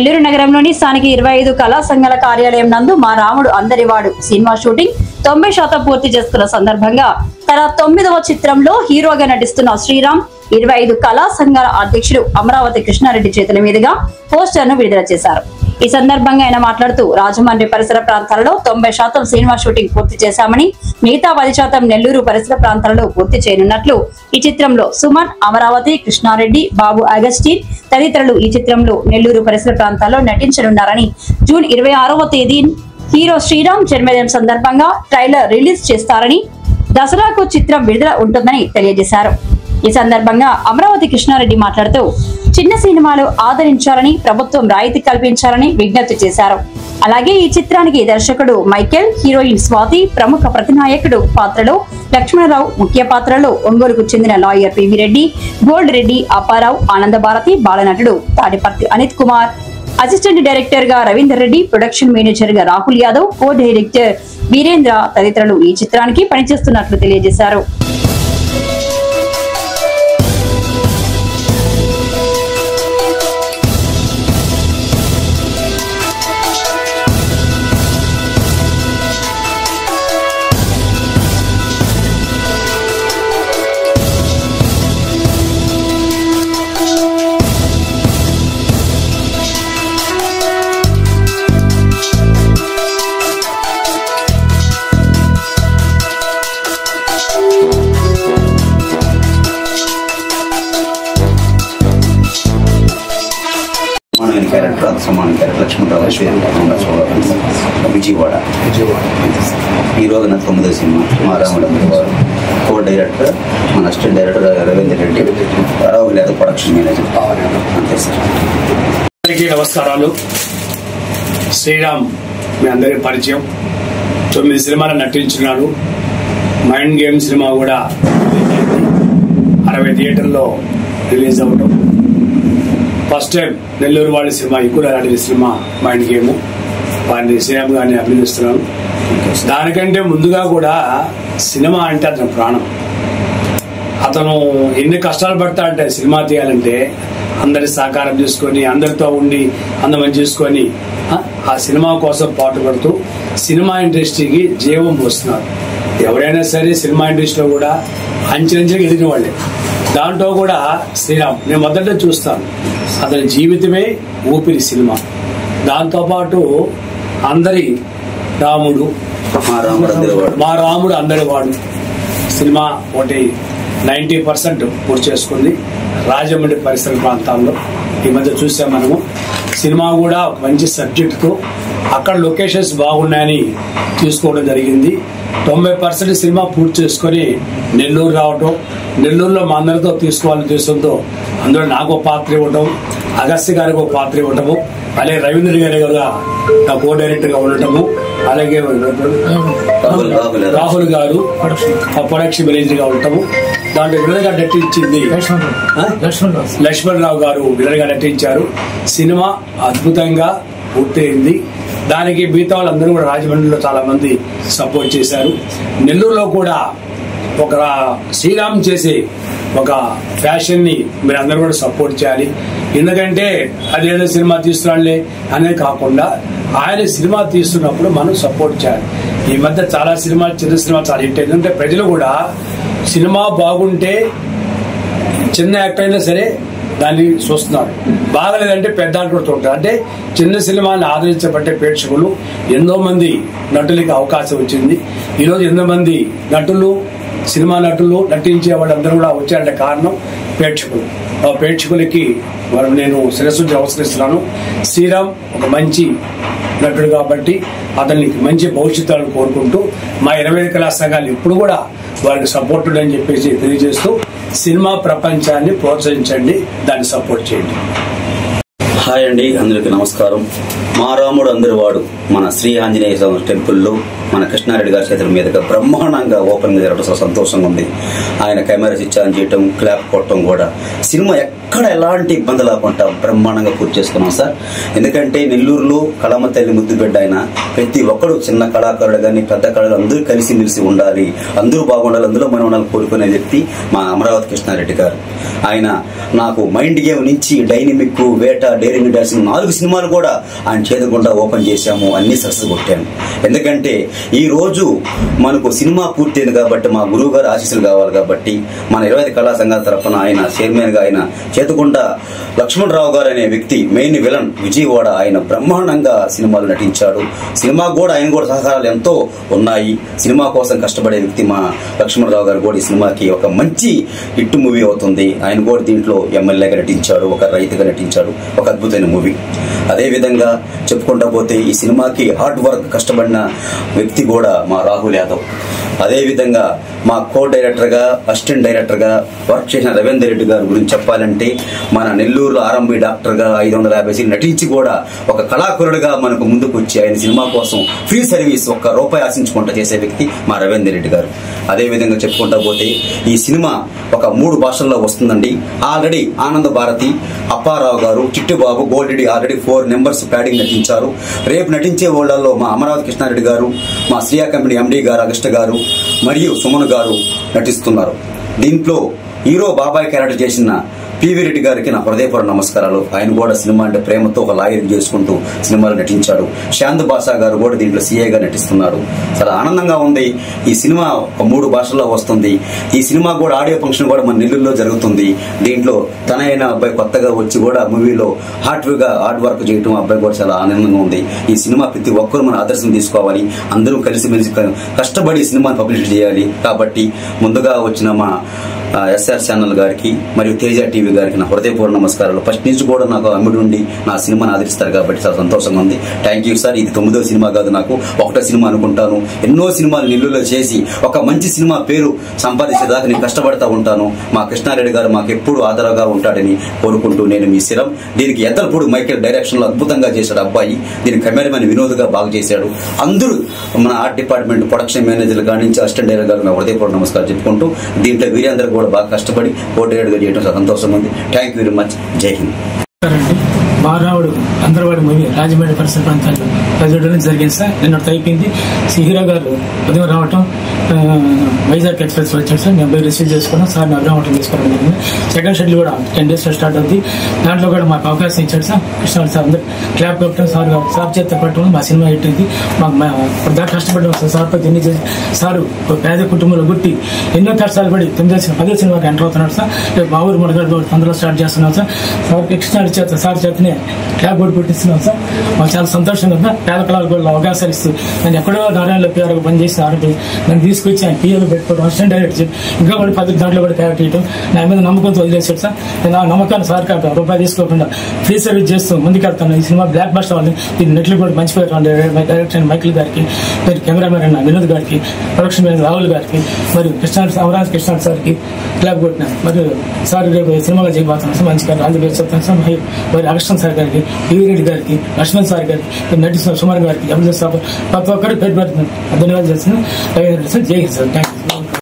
నెల్లూరు నగరంలోని స్థానిక 25 కళా సంఘాల కార్యాలయం నందు మా రాముడు అందరివాడు సినిమా షూటింగ్ 90% పూర్తి చేసుకున్న సందర్భంగా తన 9వ చిత్రంలో హీరోగా నటిస్తున్న శ్రీరామ్ 25 కళా సంఘాల అధ్యక్షుడు అమరావతి కృష్ణారెడ్డి చేతుల మీదుగా పోస్టర్ ను విడుదల చేశారు. ఈ సందర్భంగా ఆయన మాట్లాడుతూ రాజమండ్రి పరిసర ప్రాంతాలలో 90% సినిమా షూటింగ్ పూర్తి చేశామని, మిగతా 10% నెల్లూరు పరిసర ప్రాంతాలలో పూర్తి చేయనున్నట్లు, ఈ చిత్రంలో సుమన్, అమరావతి కృష్ణారెడ్డి, బాబు అగస్టిన్ తదితరులు ఈ చిత్రంలో నెల్లూరు పరిసర ప్రాంతాల్లో నటించనున్నారని, జూన్ 26వ తేదీ హీరో శ్రీరామ్ జన్మదినం సందర్భంగా ట్రైలర్ రిలీజ్ చేస్తారని, దసరాకు చిత్రం విడుదల ఉంటుందని తెలియజేశారు. ఈ సందర్భంగా అమరావతి కృష్ణారెడ్డి మాట్లాడుతూ చిన్న సినిమాలు ఆదరించాలని, ప్రభుత్వం రాయితీ కల్పించాలని విజ్ఞప్తి చేశారు. అలాగే ఈ చిత్రానికి దర్శకుడు మైకేల్, హీరోయిన్ స్వాతి, ప్రముఖ ప్రతినాయకుడు పాత్రలో లక్ష్మణరావు, ముఖ్య పాత్రలో ఒంగోలుకు చెందిన lawyer PV Reddy, gold Reddy, Apparao, Anandabharati, బాలనటుడు తాడిపర్తి అనిత్ కుమార్, అసిస్టెంట్ డైరెక్టర్ గా రవీందర్ రెడ్డి, ప్రొడక్షన్ మేనేజర్ గా రాహుల్ యాదవ్, కో డైరెక్టర్ వీరేంద్ర తదితరులు ఈ చిత్రానికి పనిచేస్తున్నట్లు తెలియజేశారు. క్యారెక్టర్ సమాన క్యారెక్టర్ లక్ష్మణరావు విజయవాడ ఈరోజు నా 9వ సినిమా మా రాముడు అందరివాడు. కో డైరెక్టర్ మన assistant director Ravinder Reddy, Rahul Yadav production manager. అంతే సార్. అందరికీ నమస్కారాలు. శ్రీరామ్ మీ అందరికీ పరిచయం. 9 సినిమాలు నటించినాడు. మైండ్ గేమ్ సినిమా కూడా 60 థియేటర్లో రిలీజ్ అవ్వడం. ఫస్ట్ టైం నెల్లూరు వాళ్ళ సినిమా ఎక్కువ ఆడిన సినిమా మైండ్ గేమ్. వారిని శ్రీరామ్ గారిని అభినందిస్తున్నాను. దానికంటే ముందుగా కూడా సినిమా అంటే అతని ప్రాణం. అతను ఎన్ని కష్టాలు పడతా అంటే సినిమా తీయాలంటే అందరి సహకారం చేసుకొని, అందరితో ఉండి అందమని చేసుకొని ఆ సినిమా కోసం పాటుపడుతూ సినిమా ఇండస్ట్రీకి జీవం పోస్తున్నారు. ఎవరైనా సరే సినిమా ఇండస్ట్రీలో కూడా అంచెలంచెలుగా ఎదిగిన వాళ్ళే. దాంట్లో కూడా శ్రీరామ్ నేను మొదట చూస్తాను. అతని జీవితమే ఊపిరి సినిమా. దాంతోపాటు అందరి రాముడు, మా రాముడు అందరివాడు సినిమా ఒకటి 90% పూర్తి చేసుకుంది. రాజమండ్రి పరిసర ప్రాంతాల్లో ఈ మధ్య చూసాం మనము. సినిమా కూడా ఒక మంచి సబ్జెక్టుతో అక్కడ లొకేషన్స్ బాగున్నాయని తీసుకోవడం జరిగింది. 90% సినిమా పూర్తి చేసుకొని నెల్లూరు రావటం, నెల్లూరులో మా అందరితో తీసుకోవాలని ఉద్దేశంతో అందులో నాకు పాత్ర ఇవ్వటం, అగస్త్య గారికి ఒక పాత్ర ఇవ్వటము, అలాగే రవీంద్ర గారి గారుగా నా కో డైరెక్టర్ గా ఉండటము, అలాగే రాహుల్ గారు ప్రొడక్షన్ మేనేజర్ గా ఉండటము. దాంట్లో విలన్ గా నటించింది లక్ష్మణరావు గారు విలన్ గా నటించారు. సినిమా అద్భుతంగా పూర్తయింది. దానికి మిగతా వాళ్ళందరూ కూడా రాజమండ్రిలో చాలా మంది సపోర్ట్ చేశారు. నెల్లూరులో కూడా ఒక శ్రీరామ్ చేసే ఒక ఫ్యాషన్ ని మీరు అందరూ కూడా సపోర్ట్ చేయాలి. ఎందుకంటే అదేదో సినిమా తీస్తున్నాడులే అనే కాకుండా ఆయన సినిమా తీస్తున్నప్పుడు మనం సపోర్ట్ చేయాలి. ఈ మధ్య చాలా సినిమాలు, చిన్న సినిమా చాలా హిట్ అయింది. ఎందుకంటే ప్రజలు కూడా సినిమా బాగుంటే చిన్న యాక్టర్ అయినా సరే దాన్ని చూస్తున్నారు, బాగలేదంటే పెద్ద కూడా చూడతారు. అంటే చిన్న సినిమాని ఆదరించబట్టే ప్రేక్షకులు ఎంతో మంది నటులకి అవకాశం వచ్చింది. ఈరోజు ఎంతో మంది నటులు, సినిమా నటులు నటించే వాళ్ళందరూ కూడా వచ్చారంటే కారణం ప్రేక్షకులు. ఆ ప్రేక్షకులకి నేను శిరస్సు నమస్కరిస్తున్నాను. శ్రీరామ్ ఒక మంచి నటుడు కాబట్టి అతనికి మంచి భవిష్యత్తులను కోరుకుంటూ మా 25 కళా సంఘాలు ఇప్పుడు కూడా వారికి సపోర్ట్ అని చెప్పేసి తెలియజేస్తూ సినిమా ప్రపంచాన్ని ప్రోత్సహించండి, దాన్ని సపోర్ట్ చేయండి. హాయ్ అండి, అందరికీ నమస్కారం. మా రాముడు అందరి వాడు మన శ్రీ ఆంజనేయ స్వామి టెంపుల్లో మన కృష్ణారెడ్డి గారి చేతుల మీదుగా బ్రహ్మాండంగా ఓపెనింగ్ జరగడం చాలా సంతోషంగా ఉంది. ఆయన కెమెరా స్విచ్ ఆన్ చేయటం, క్లాప్ కొట్టడం కూడా సినిమా ఎక్కడ ఎలాంటి ఇబ్బంది లేకుండా బ్రహ్మాండంగా పూర్తి చేసుకున్నాం సార్. ఎందుకంటే నెల్లూరులో కళమ్మ తల్లి ముద్దు బిడ్డ ఆయన. ప్రతి ఒక్కడు చిన్న కళాకారుడు కానీ పెద్ద కళలు అందరూ కలిసిమెలిసి ఉండాలి, అందరూ బాగుండాలి, అందులో మనం ఉండాలని కోరుకునే వ్యక్తి మా అమరావతి కృష్ణారెడ్డి గారు. ఆయన నాకు మైండ్ గేమ్ నుంచి డైనమిక్, వేట, డేరింగ్ డాన్స్ 4 సినిమాలు కూడా ఆయన చేతకుండా ఓపెన్ చేశాము, అన్ని సక్సెస్ కొట్టాము. ఎందుకంటే ఈ రోజు మనకు సినిమా పూర్తయింది కాబట్టి మా గురువు గారు ఆశీస్సులు కావాలి కాబట్టి మన 25 కళా సంఘాల తరఫున ఆయన చైర్మన్ గా ఆయన చేతకొండ లక్ష్మణరావు గారు అనే వ్యక్తి మెయిన్ విలన్ విజయవాడ, ఆయన బ్రహ్మాండంగా సినిమాలు నటించాడు. సినిమా కూడా ఆయన కూడా సహకారాలు ఎంతో ఉన్నాయి. సినిమా కోసం కష్టపడే వ్యక్తి మా లక్ష్మణరావు గారు కూడా ఈ సినిమాకి ఒక మంచి హిట్ మూవీ అవుతుంది. ఆయన కూడా దీంట్లో ఎమ్మెల్యేగా నటించాడు, ఒక రైతుగా నటించాడు, ఒక అద్భుతమైన మూవీ. అదే విధంగా చెప్పుకుంటా పోతే ఈ సినిమాకి హార్డ్ వర్క్ కష్టపడిన వ్యక్తి కూడా మా రాహుల్ యాదవ్. అదే విధంగా మా కో డైరెక్టర్ గా, అసిస్టెంట్ డైరెక్టర్ గా వర్క్ చేసిన రవీందర్ రెడ్డి గారి గురించి చెప్పాలంటే మన నెల్లూరు ఆర్ఎంబి డాక్టర్ గా 550 సీట్లు నటించి కూడా ఒక కళాకారుడిగా మనకు ముందుకు వచ్చి ఆయన సినిమా కోసం ఫ్రీ సర్వీస్ ₹1 ఆశించుకుంటూ చేసే వ్యక్తి మా రవీందర్ రెడ్డి గారు. అదే విధంగా చెప్పుకుంటా పోతే ఈ సినిమా ఒక 3 భాషల్లో వస్తుందండి. ఆల్రెడీ ఆనంద భారతి, అప్పారావు గారు, చిట్టుబాబు, గోల్రెడ్డి ఆల్రెడీ 4 నెంబర్స్ ప్యాడింగ్ నటించారు. రేపు నటించే వాళ్ళల్లో మా అమరావతి కృష్ణారెడ్డి గారు, మా శ్రీయా కంపెనీ ఎండి గారు అగస్ట గారు మరియు సుమన్ గారు నటిస్తున్నారు. దీంట్లో హీరో బాబాయ్ క్యారెక్టర్ చేసిన పివి రెడ్డి గారికి నా హృదయపూర్వక నమస్కారాలు. ఆయన కూడా సినిమా అంటే ప్రేమతో ఒక లాయర్ చేసుకుంటూ సినిమాలు నటించాడు. శాంత్ బాషా గారు కూడా దీంట్లో సీఏగా నటిస్తున్నారు. చాలా ఆనందంగా ఉంది. ఈ సినిమా ఒక 3 భాషల్లో వస్తుంది. ఈ సినిమా కూడా ఆడియో ఫంక్షన్ కూడా మన నెల్లూరులో జరుగుతుంది. దీంట్లో తనైన అబ్బాయి కొత్తగా వచ్చి కూడా మూవీలో హార్డ్ వర్క్ చేయడం అబ్బాయి కూడా చాలా ఆనందంగా ఉంది. ఈ సినిమా ప్రతి ఒక్కరు మన ఆదర్శం తీసుకోవాలి, అందరూ కలిసిమెలిసి కష్టపడి సినిమాని పబ్లిష్ చేయాలి. కాబట్టి ముందుగా వచ్చిన మా ఎస్ఆర్ ఛానల్ గారికి మరియు తేజ టీవీ గారికి నా హృదయపూర్వక నమస్కారాలు. ఫస్ట్ నుంచి కూడా నాకు అమ్ముడు ఉండి నా సినిమాని ఆదరిస్తారు కాబట్టి చాలా సంతోషంగా ఉంది. Thank you sir. ఇది 9వ సినిమా కాదు, నాకు 1వ సినిమా అనుకుంటాను. ఎన్నో సినిమాలు నెల్లూరులో చేసి ఒక మంచి సినిమా పేరు సంపాదించేదాకా నేను కష్టపడతా ఉంటాను. మా కృష్ణారెడ్డి గారు మాకు ఎప్పుడు ఆదరగా ఉంటాడని కోరుకుంటూ నేను మీ శిరం. దీనికి ఎద్దలపూడి మైకేల్ డైరెక్షన్ లో అద్భుతంగా చేశాడు అబ్బాయి. దీని కెమెరామెన్ వినోద్ గా బాగా చేశాడు. అందరూ మన ఆర్ట్ డిపార్ట్మెంట్, ప్రొడక్షన్ మేనేజర్ కాడి నుంచి అసిస్టెంట్ డైరెక్టర్ గారు నా హృదయపూర్వక నమస్కారం చెప్పుకుంటూ దీంట్లో వీరందరూ కూడా బాగా కష్టపడి పోటీగా చేయడం సంతోషంగా ఉంది. Thank you very much. జై హింద్. మా రాముడు అందరివాడి మూవీ రాజమండ్రి పరిసర ప్రాంతాల్లో ప్రజలు జరిగింది సార్. నిన్నటి అయిపోయింది. హీరో గారు ఉదయం రావటం వైజాగ్ ఎక్స్ప్రెస్ వచ్చాడు సార్. నేను పోయి రిసీవ్ చేసుకున్నాను సార్. నా అగ్రహం తీసుకోవడం జరిగింది. సెకండ్ షెడ్యూల్ కూడా 10 days స్టార్ట్ అవుతుంది. దాంట్లో కూడా మాకు అవకాశం ఇచ్చాడు సార్ కృష్ణ సార్. అందరు క్లాప్ కొట్టడం సార్ చేత పట్టడం మా సినిమా హిట్ అయింది. మాకు దాకా కష్టపడ్డాం సార్. సార్ పై ఎన్ని చేసి సారు పేద కుటుంబంలో గుట్టి ఎన్నో కష్టాలు పడి 10వ సినిమాకి ఎంటర్ అవుతున్నాడు సార్. మా ఊరు మునగడ 15 స్టార్ట్ చేస్తున్నాం సార్. సార్ కృష్ణ చేత సార్ చేతనే క్లాప్ కూడా పెట్టిస్తున్నాం సార్. మాకు చాలా సంతోషంగా ఉంది. పేద కళలు కూడా అవకాశాలు ఇస్తూ నేను ఎక్కడో నారాయణలో పిఆర్గా పనిచేసి నన్ను తీసుకొచ్చి ఆయన పిఎలు పెట్టుకోవడం, అసిస్టెంట్ డైరెక్టర్ ఇంకా కూడా 10 దాంట్లో కూడా క్యారెక్టర్ చేయడం నా మీద నమ్మకంతో వదిలేసాడు సార్. నేను ఆ నమ్మకాన్ని సార్ ₹1 తీసుకోకుండా ఫ్రీ సర్వీస్ చేస్తూ ముందుకెళ్తాను. ఈ సినిమా బ్లాక్ బస్టర్ వాళ్ళని దీన్ని నెట్లు కూడా మంచిపోయారు. డైరెక్టర్ మైకిల్ గారికి, కెమెరామెన్ వినోద్ గారికి, ప్రొడక్షన్ మేనేజర్ రాహుల్ గారికి, మరియు అమరావతి కృష్ణ సార్కి క్లాప్ కొట్టినాను. మరియు సార్ రేపు సినిమాగా చేయబోతున్నాను సార్. మంచిగా రాజు చెప్తాను సార్. మరి అగస్టన్ సార్ గారికి, పివి రెడ్డి గారికి, లక్ష్మణ్ సార్ గారికి, నటిస్తున్న సుమార్ గారికి, ప్రతి ఒక్కరు పేరు పెడుతున్నాను. ధన్యవాదాలు చేస్తున్నాను. జై హింద్ సార్. Thank you.